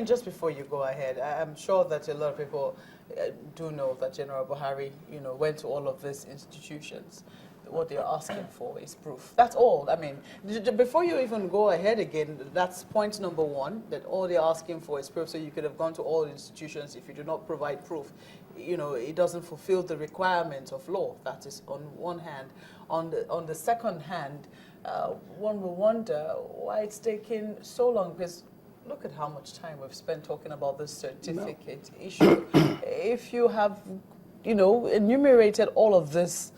Just before you go ahead, I'm sure that a lot of people do know that General Buhari, went to all of these institutions. What they're asking for is proof. That's all. I mean, before you even go ahead again, that's point number one, that all they're asking for is proof. So you could have gone to all institutions. If you do not provide proof, it doesn't fulfill the requirements of law. That is on one hand. On the second hand, one will wonder why it's taking so long, because look at how much time we've spent talking about this certificate issue. If you have, enumerated all of these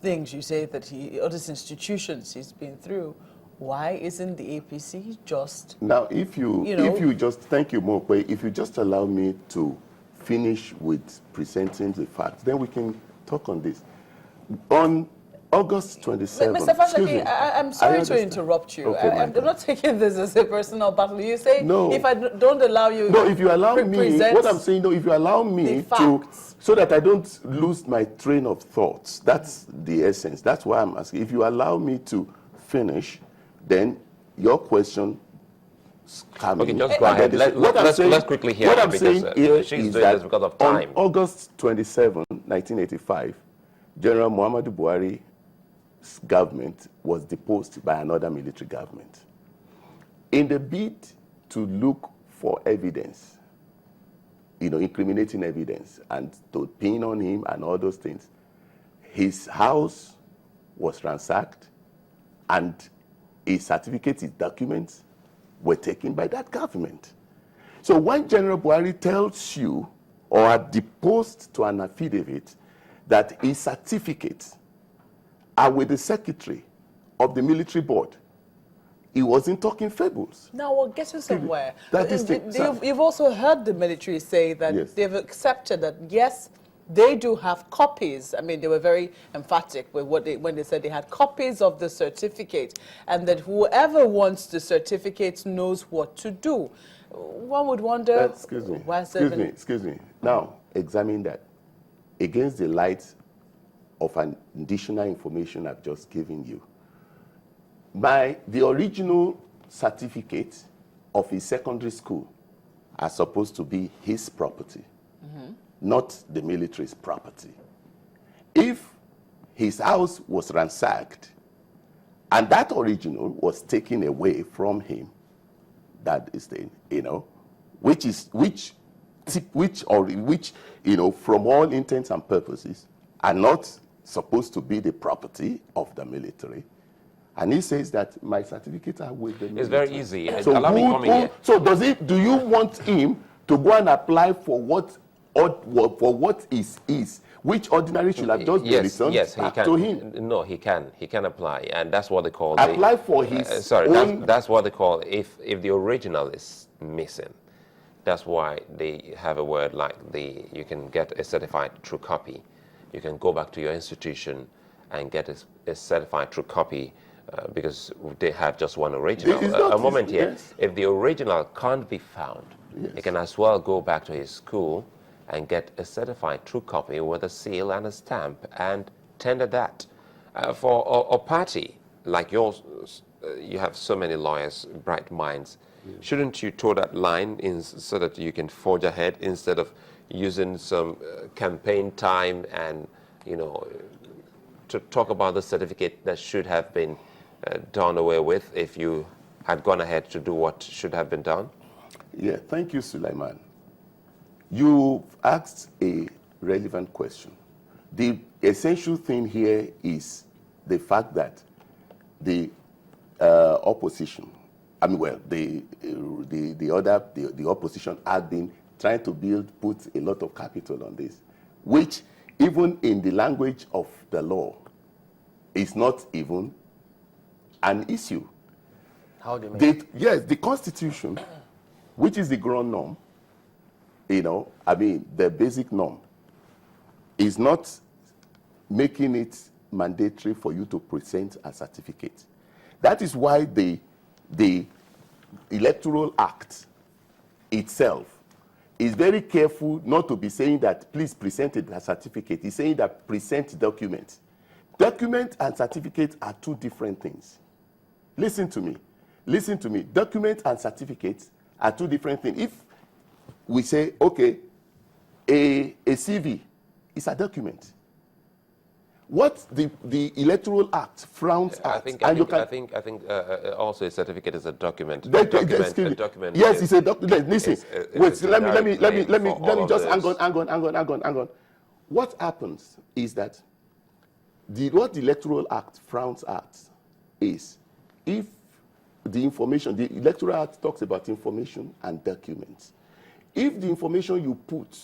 things, you say that all these institutions he's been through, why isn't the APC just... Now, if you just, thank you, Mokwe, if you just allow me to finish with presenting the facts, then we can talk on this. On August 27th. Mr. Fashakin, I'm sorry to interrupt you. Okay, I'm not taking this as a personal battle. You say no. If I don't allow you... No, if you allow me, what I'm saying, no, if you allow me to, so that I don't lose my train of thoughts, that's the essence. That's why I'm asking. If you allow me to finish, then your question... Okay, just go ahead. Let's quickly hear what it, I'm saying because she's doing this because of time. On August 27, 1985, General Muhammadu Buhari government was deposed by another military government. In the bid to look for evidence, incriminating evidence, and to pin on him and all those things, his house was ransacked, and his certificates, his documents were taken by that government. So when General Buhari tells you or are deposed to an affidavit that his certificates are with the secretary of the military board, he wasn't talking fables. Now we're getting somewhere. That is you've also heard the military say that yes. They've accepted that, yes, they do have copies. I mean, they were very emphatic with when they said they had copies of the certificate, and that whoever wants the certificate knows what to do. One would wonder... Excuse me. Now, examine that against the light of an additional information I've just given you. The original certificate of his secondary school are supposed to be his property, not the military's property. If his house was ransacked and that original was taken away from him, that is the, which from all intents and purposes are not supposed to be the property of the military, and he says that my certificates are with the military. It's very easy. So allow me coming here. So do you want him to go and apply for what is which ordinary should have just been returned back to him? No, he can apply, and that's what they call apply for his that's what they call if the original is missing. That's why they have a word like you can get a certified true copy. You can go back to your institution and get a certified true copy because they have just one original. A moment here. Yes. If the original can't be found, yes, he can as well go back to his school and get a certified true copy with a seal and a stamp and tender that. For a party like yours, you have so many lawyers, bright minds. Yes. Shouldn't you toe that line so that you can forge ahead instead of using some campaign time and, to talk about the certificate that should have been done away with if you had gone ahead to do what should have been done? Yeah, thank you, Sulaiman. You've asked a relevant question. The essential thing here is the fact that the opposition, the opposition had been trying to put a lot of capital on this, which even in the language of the law is not even an issue. How do you mean? Yes, the Constitution, which is the ground norm, the basic norm, is not making it mandatory for you to present a certificate. That is why the Electoral Act itself is very careful not to be saying that please present a certificate. It's saying that present documents. Document and certificate are two different things. Listen to me. Document and certificates are two different things. we say, okay, a CV is a document. What the Electoral Act frowns at, I think also a certificate is a document. A document. Yes, it's a document. Listen, wait. Let me just hang on. What happens is that what the Electoral Act frowns at is if the Electoral Act talks about information and documents. If the information you put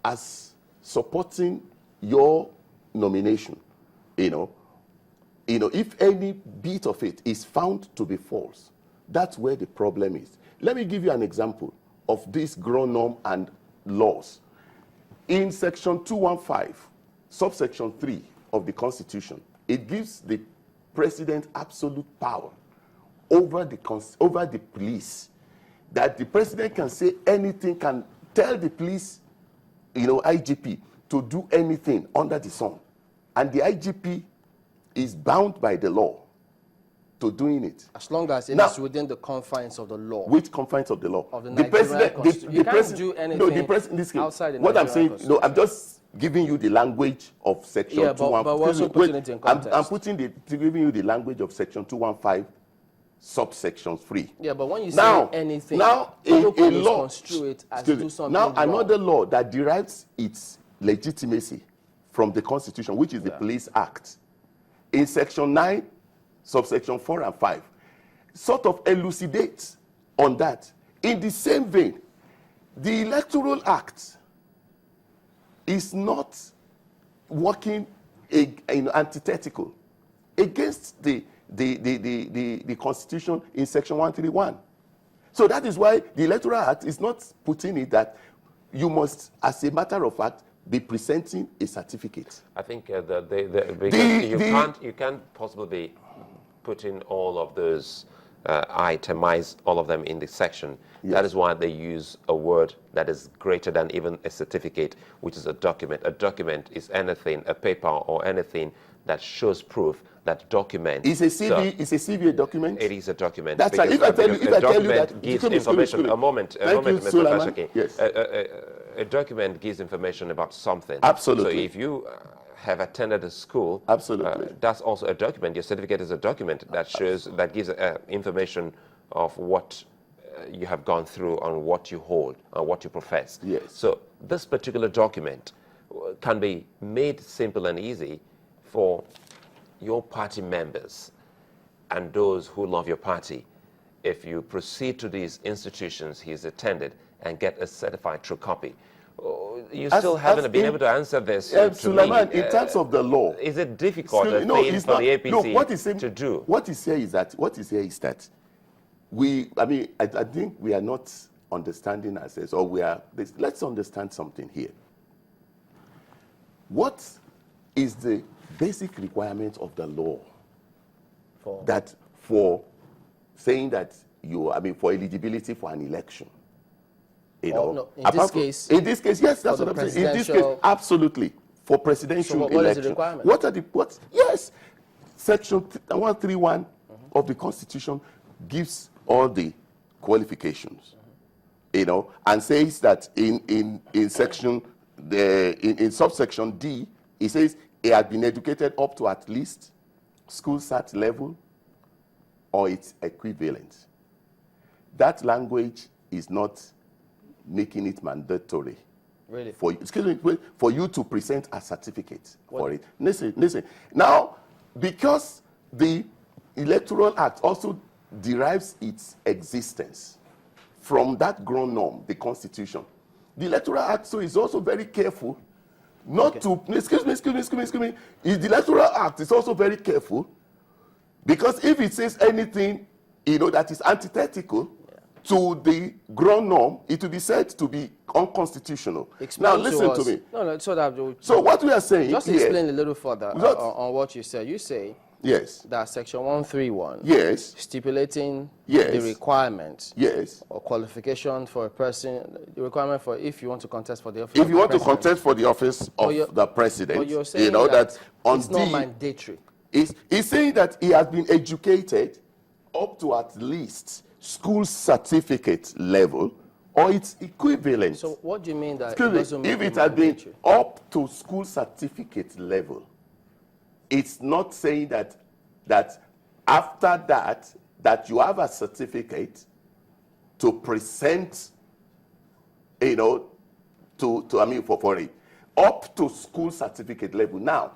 as supporting your nomination, if any bit of it is found to be false, that's where the problem is. Let me give you an example of this grown norm and laws. In section 215, subsection 3 of the Constitution, it gives the president absolute power over the police, that the president can say anything, can tell the police, IGP, to do anything under the sun. And the IGP is bound by the law to doing it. As long as it is within the confines of the law. Which confines of the law? Of the Nigerian Constitution. You can't do anything outside the Nigerian What I'm saying, Constitution. I'm just giving you the language of section 215. But we're also putting it in context. I'm giving you the language of section 215, subsection 3. Yeah, but when you say anything, people can construe it as do something wrong. Another wrong. law that derives its legitimacy from the Constitution, which is the Police Act, in section 9, subsection 4 and 5, sort of elucidates on that. In the same vein, the Electoral Act is not working antithetical against the Constitution in section 131. So that is why the Electoral Act is not putting it that you must, as a matter of fact, be presenting a certificate. I think because you can't possibly be putting all of those itemize all of them in the section. Yes. That is why they use a word that is greater than even a certificate, which is a document. A document is anything, a paper or anything that shows proof that document. Is a CV a document? It is a document. That's right. If I tell you that gives information. A moment, Mr. Fashakin. Yes. A document gives information about something. Absolutely. So if you have attended a school, absolutely, that's also a document. Your certificate is a document that shows, that gives information of what you have gone through, on what you hold, on what you profess. Yes. So this particular document can be made simple and easy for your party members and those who love your party. If you proceed to these institutions he's attended and get a certified true copy, you still haven't been able to answer this to Suleiman, me. In terms of the law, is it difficult for the APC to do? What is here is that I think we are not understanding ourselves, or let's understand something here. What is the basic requirement of the law for saying that for eligibility for an election? No, in this case, yes, that's what I'm saying. In this case, absolutely, for presidential election. What is the requirement? Yes, Section 131 of the Constitution gives all the qualifications, and says that in section in subsection D, it says he had been educated up to at least school sat level or its equivalent. That language is not making it mandatory. Really? For you to present a certificate for it. Listen. Now, because the Electoral Act also derives its existence from that grown norm, the Constitution, the Electoral Act is also very careful not to, excuse me, the Electoral Act is also very careful, because if it says anything, that is antithetical to the grown norm, it will be said to be unconstitutional. Now listen to me. No, so what we are saying just here, explain a little further on what you said. You say that section 131 stipulating the requirement or qualification for a person, the requirement for if you want to contest for the office. If you want to contest for the office of the president, but you're saying that it's not mandatory. It's saying that he has been educated up to at least school certificate level or its equivalent. So what do you mean that if it had been up to school certificate level, it's not saying that after that you have a certificate to present, for it. Up to school certificate level. Now,